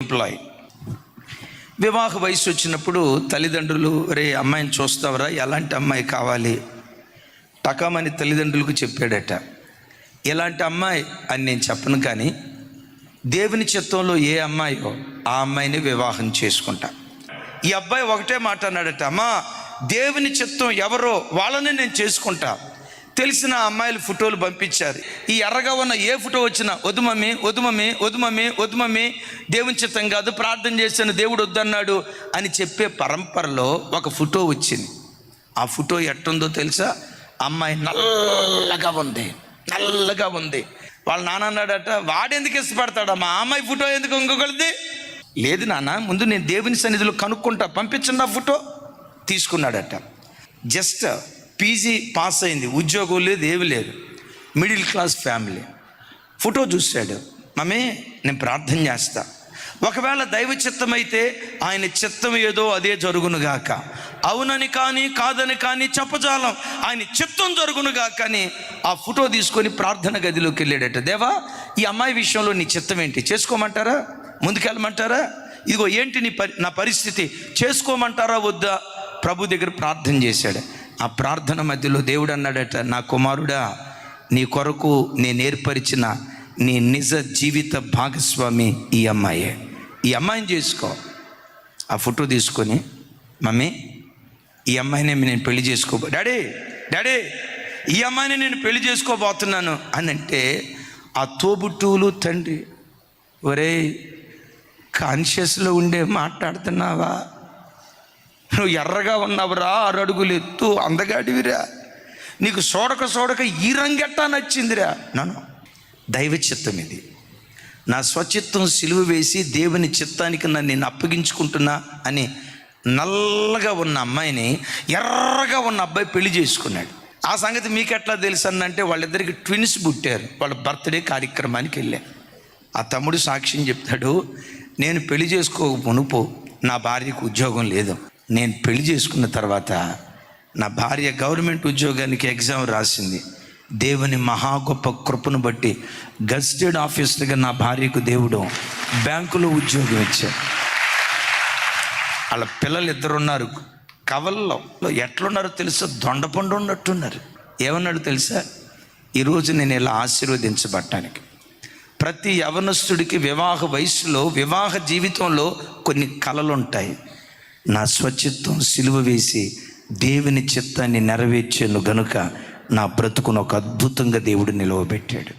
Employee. వివాహ వయసు వచ్చినప్పుడు తల్లిదండ్రులు, రే అమ్మాయిని చూస్తావరా, ఎలాంటి అమ్మాయి కావాలి టకామని తల్లిదండ్రులకు చెప్పాడట. ఎలాంటి అమ్మాయి అని నేను చెప్పను, కానీ దేవుని చిత్తంలో ఏ అమ్మాయో ఆ అమ్మాయిని వివాహం చేసుకుంటా. ఈ అబ్బాయి ఒకటే మాట అన్నాడట, అమ్మా దేవుని చిత్తం ఎవరో వాళ్ళని నేను చేసుకుంటా. తెలిసిన అమ్మాయిల ఫోటోలు పంపించారు. ఈ ఎర్రగా ఉన్న ఏ ఫోటో వచ్చినా వద్దు మమ్మీ, వద్దు మమ్మీ, వద్దు మమ్మీ, వద్దు మమ్మీ, దేవుని చిత్తం కాదు, ప్రార్థన చేశాను, దేవుడు వద్దన్నాడు అని చెప్పే పరంపరలో ఒక ఫోటో వచ్చింది. ఆ ఫోటో ఎట్టుందో తెలుసా? అమ్మాయి నల్లగా ఉంది, నల్లగా ఉంది. వాళ్ళ నాన్న అన్నాడట, వాడెందుకు ఇష్టపడతాడా, మా అమ్మాయి ఫోటో ఎందుకు ఇంకొకరిది? లేదు నాన్న, ముందు నేను దేవుని సన్నిధిలో కనుక్కుంటా, పంపించండి ఆ ఫోటో. తీసుకున్నాడట. జస్ట్ పీజీ పాస్ అయింది, ఉద్యోగం లేదు, ఏమి లేదు, మిడిల్ క్లాస్ ఫ్యామిలీ. ఫోటో చూశాడు. మమ్మీ నేను ప్రార్థన చేస్తా, ఒకవేళ దైవ చిత్తం అయితే ఆయన చిత్తం ఏదో అదే జరుగునుగాక, అవునని కానీ కాదని కానీ చెప్పజాలం, ఆయన చిత్తం జరుగునుగాక అని ఆ ఫోటో తీసుకొని ప్రార్థన గదిలోకి వెళ్ళాడట. దేవా, ఈ అమ్మాయి విషయంలో నీ చిత్తం ఏంటి? చేసుకోమంటారా, ముందుకెళ్ళమంటారా? ఇదిగో ఏంటి నా పరిస్థితి, చేసుకోమంటారా వద్దా? ప్రభు దగ్గర ప్రార్థన చేశాడు. ఆ ప్రార్థన మధ్యలో దేవుడు అన్నాడట, నా కుమారుడా, నీ కొరకు నేను ఏర్పరిచిన నీ నిజ జీవిత భాగస్వామి ఈ అమ్మాయే, ఈ అమ్మాయిని చేసుకో. ఆ ఫోటో తీసుకొని, మమ్మీ ఈ అమ్మాయిని నేను పెళ్లి డాడీ డాడీ ఈ అమ్మాయిని నేను పెళ్లి చేసుకోబోతున్నాను అని అంటే, ఆ తోబుట్టువులు తండ్రి, ఒరే కాన్షియస్లో ఉండే మాట్లాడుతున్నావా? నువ్వు ఎర్రగా ఉన్నావురా, 6 అడుగులు ఎత్తు, అందగాడివిరా, నీకు సోడక ఈ రంగెట్టా నచ్చిందిరా. నన్ను దైవ చిత్తం ఇది, నా స్వచిత్తం సిలువ వేసి దేవుని చిత్తానికి నన్ను నేను అప్పగించుకుంటున్నా అని నల్లగా ఉన్న అమ్మాయిని ఎర్రగా ఉన్న అబ్బాయి పెళ్లి చేసుకున్నాడు. ఆ సంగతి మీకు ఎట్లా తెలుసు అన్నంటే, వాళ్ళిద్దరికి ట్విన్స్ పుట్టారు. వాళ్ళ బర్త్డే కార్యక్రమానికి వెళ్ళారు. ఆ తమ్ముడు సాక్ష్యం చెప్తాడు, నేను పెళ్లి చేసుకోక మునుపు నా భార్యకు ఉద్యోగం లేదు, నేను పెళ్లి చేసుకున్న తర్వాత నా భార్య గవర్నమెంట్ ఉద్యోగానికి ఎగ్జామ్ రాసింది. దేవుని మహా గొప్ప కృపను బట్టి గజిటెడ్ ఆఫీసర్గా నా భార్యకు దేవుడు బ్యాంకులో ఉద్యోగం ఇచ్చాడు. వాళ్ళ పిల్లలు 2 ఉన్నారు, కవల్లో ఎట్లున్నారో తెలుసా? దొండపండు ఉన్నట్టున్నారు. ఏమన్నాడు తెలుసా? ఈరోజు నేను ఇలా ఆశీర్వదించబడటానికి, ప్రతి యవనస్తుడికి వివాహ వయసులో, వివాహ జీవితంలో కొన్ని కలలు ఉంటాయి. నా స్వచిత్తం సిలువ వేసి దేవుని చిత్తాన్ని నెరవేర్చాను గనుక నా బ్రతుకును ఒక అద్భుతంగా దేవుడు నిలవబెట్టాడు.